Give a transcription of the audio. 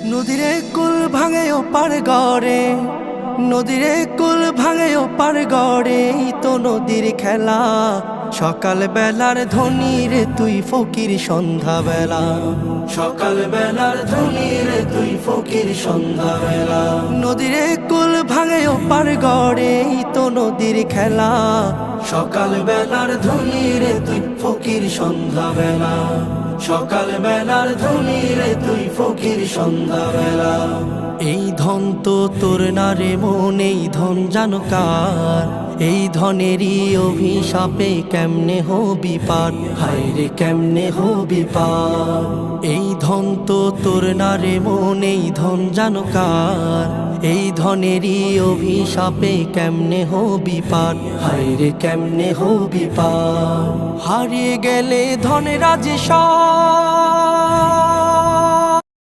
নদীরে কুল ভাঙে ও পার গড়ে, নদীরে কুল ভাঙে ও পার গড়ে, তো নদীর খেলা। সকাল বেলার ধনী রে তুই ফকির সন্ধ্যা বেলা, সকাল বেলার ধনী রে তুই ফকির সন্ধ্যা বেলা। নদীরে কুল ভাঙে ও পার গড়ে, তো নদীর খেলা। সকাল বেলার ধনী রে তুই ফকির সন্ধ্যা বেলা, সকাল বেলার ধনী রে তুই ফকির সন্ধ্যা বেলা। এই ধন তো তোর না রে মন, এই ধন জানো কার? এই ধনেরই অভিশাপে কেমনে হবি পার, হায় রে কেমনে হবি পার। এই ধন তো তোর না রে মন, এই ধন জানো কার? এই ধনেরই অভিশাপে কেমনে হবি পার, হায় রে কেমনে হবি পার। হারিয়ে গেলে ধনেরা যে সব,